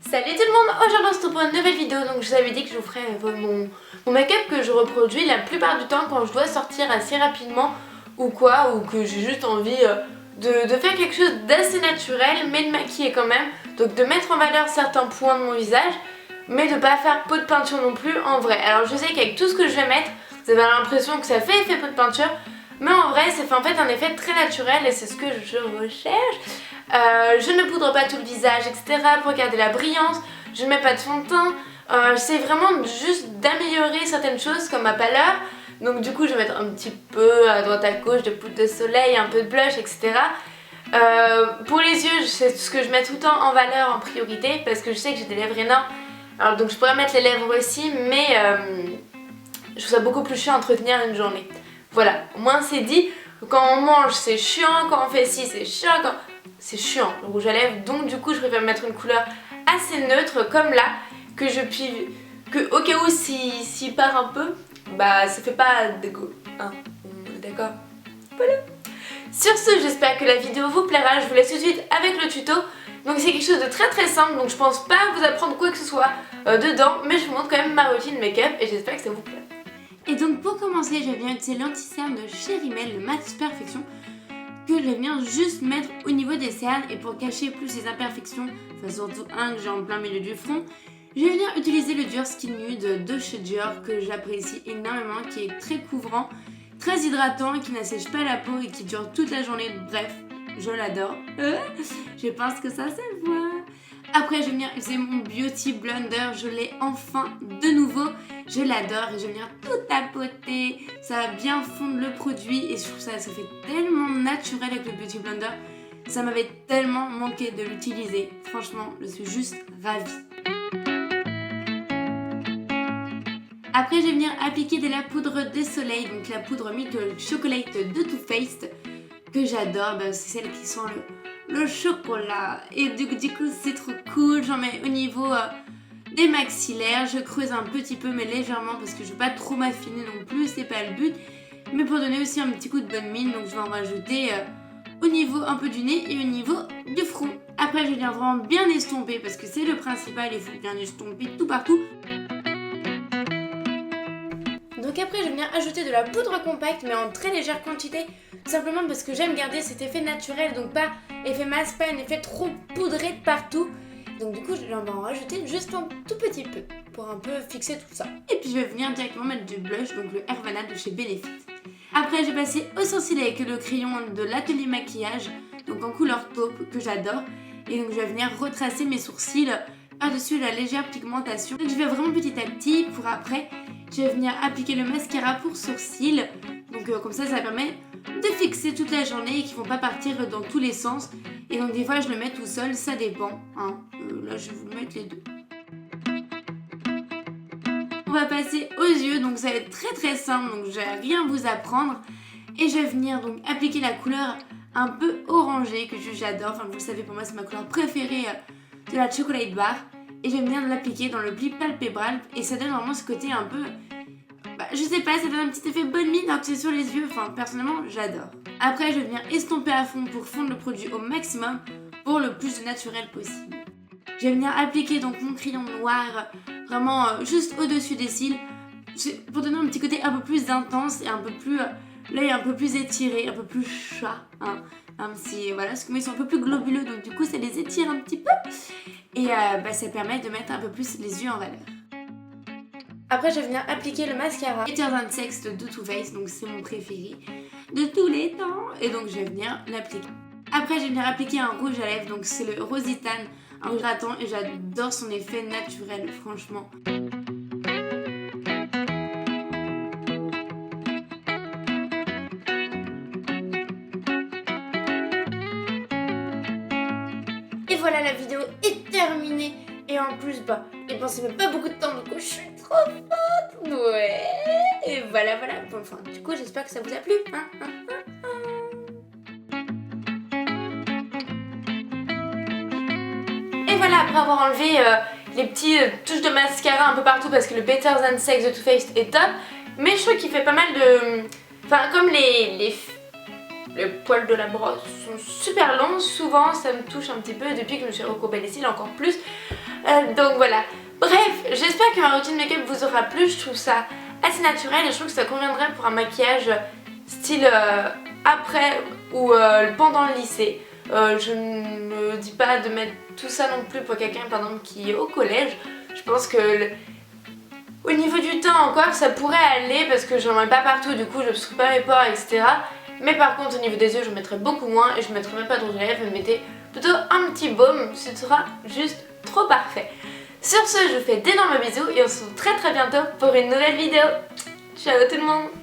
Salut tout le monde, aujourd'hui on se retrouve pour une nouvelle vidéo. Donc je vous avais dit que je vous ferais mon make-up que je reproduis la plupart du temps quand je dois sortir assez rapidement ou quoi, ou que j'ai juste envie de faire quelque chose d'assez naturel mais de maquiller quand même. Donc de mettre en valeur certains points de mon visage mais de pas faire peau de peinture non plus en vrai. Alors je sais qu'avec tout ce que je vais mettre, vous avez l'impression que ça fait effet peau de peinture, mais en vrai ça fait en fait un effet très naturel et c'est ce que je recherche. Je ne poudre pas tout le visage, etc. pour garder la brillance. Je ne mets pas de fond de teint. J'essaie vraiment juste d'améliorer certaines choses comme ma pâleur. Donc du coup je vais mettre un petit peu à droite à gauche de poudre de soleil, un peu de blush, etc. Pour les yeux, c'est ce que je mets tout le temps en valeur en priorité parce que je sais que j'ai des lèvres énormes. Alors donc je pourrais mettre les lèvres aussi, mais je trouve ça beaucoup plus chiant à entretenir une journée. Voilà, au moins c'est dit. Quand on mange c'est chiant, quand on fait ci c'est chiant, c'est chiant le rouge à lèvres. Donc du coup je préfère mettre une couleur assez neutre comme là, que au cas où s'il part un peu, bah ça fait pas dégueu, hein, on est d'accord. Voilà. Sur ce, j'espère que la vidéo vous plaira. Je vous laisse tout de suite avec le tuto. Donc c'est quelque chose de très simple, donc je pense pas vous apprendre quoi que ce soit dedans, mais je vous montre quand même ma routine make-up et j'espère que ça vous plaît. Et donc pour commencer, je viens utiliser l'anti-cerne de chez Rimmel, le Max Perfection, que je viens juste mettre au niveau des cernes et pour cacher plus les imperfections, enfin surtout un que j'ai en plein milieu du front, je vais venir utiliser le Dior Skin Nude de chez Dior que j'apprécie énormément, qui est très couvrant, très hydratant, qui n'assèche pas la peau et qui dure toute la journée. Bref, je l'adore. Je pense que ça se voit. Après je vais venir utiliser mon Beauty Blender, je l'ai enfin de nouveau, je l'adore et je vais venir tout tapoter, ça va bien fondre le produit et je trouve ça fait tellement naturel avec le Beauty Blender, ça m'avait tellement manqué de l'utiliser, franchement je suis juste ravie. Après je vais venir appliquer de la poudre de soleil, donc la poudre Milk Chocolate de Too Faced, que j'adore, c'est celle qui sent le chocolat et du coup c'est trop cool. J'en mets au niveau des maxillaires, je creuse un petit peu mais légèrement parce que je veux pas trop m'affiner non plus, c'est pas le but, mais pour donner aussi un petit coup de bonne mine, donc je vais en rajouter au niveau un peu du nez et au niveau du front. Après je viens vraiment bien estomper parce que c'est le principal, il faut bien estomper tout partout. Donc après je vais venir ajouter de la poudre compacte mais en très légère quantité, simplement parce que j'aime garder cet effet naturel, donc pas effet masse, pas un effet trop poudré de partout. Donc du coup je vais en rajouter juste un tout petit peu pour un peu fixer tout ça. Et puis je vais venir directement mettre du blush, donc le Hervana de chez Benefit. Après j'ai passé au sourcil avec le crayon de l'atelier maquillage, donc en couleur taupe que j'adore. Et donc je vais venir retracer mes sourcils par-dessus la légère pigmentation. Donc je vais vraiment petit à petit pour après je vais venir appliquer le mascara pour sourcils. Donc comme ça permet de fixer toute la journée et qui vont pas partir dans tous les sens. Et donc des fois je le mets tout seul, ça dépend, hein. Là je vais vous mettre les deux. On va passer aux yeux, donc ça va être très simple, donc je vais rien vous apprendre. Et je vais venir donc appliquer la couleur un peu orangée que j'adore, enfin vous le savez, pour moi c'est ma couleur préférée de la chocolate bar. Et je vais venir l'appliquer dans le pli palpébral et ça donne vraiment ce côté un peu, je sais pas, ça donne un petit effet bonne mine alors que c'est sur les yeux, enfin personnellement j'adore. Après je vais venir estomper à fond pour fondre le produit au maximum pour le plus de naturel possible. Je vais venir appliquer donc mon crayon noir vraiment juste au-dessus des cils pour donner un petit côté un peu plus intense et un peu plus, l'œil un peu plus étiré, un peu plus chat, hein. Même si voilà, parce que moi ils sont un peu plus globuleux donc du coup ça les étire un petit peu et ça permet de mettre un peu plus les yeux en valeur. Après je vais venir appliquer le mascara Better Than Sex de Too Faced, donc c'est mon préféré de tous les temps et donc je vais venir l'appliquer. Après je vais venir appliquer un rouge à lèvres, donc c'est le Rositane, un hydratant et j'adore son effet naturel franchement. Et voilà, la vidéo est terminée et en plus dépensez même pas beaucoup de temps, donc je suis trop forte. Ouais. Et voilà. Bon, enfin, du coup j'espère que ça vous a plu, hein. Et voilà, après avoir enlevé les petites touches de mascara un peu partout parce que le Better Than Sex de Too Faced est top, mais je trouve qu'il fait pas mal de... Enfin, comme les poils de la brosse sont super longs, souvent ça me touche un petit peu, et depuis que je me suis recourbée les cils encore plus, Donc voilà. Bref, j'espère que ma routine make-up vous aura plu. Je trouve ça assez naturel et je trouve que ça conviendrait pour un maquillage style après ou pendant le lycée. Je ne dis pas de mettre tout ça non plus pour quelqu'un par exemple qui est au collège. Je pense que au niveau du teint encore ça pourrait aller parce que j'en mets pas partout, du coup je ne trouve pas mes pores, etc. Mais par contre au niveau des yeux je mettrai beaucoup moins et je mettrai même pas de rouge à lèvres, je mettrai plutôt un petit baume, ce sera juste trop parfait. Sur ce, je vous fais d'énormes bisous et on se retrouve très bientôt pour une nouvelle vidéo. Ciao tout le monde!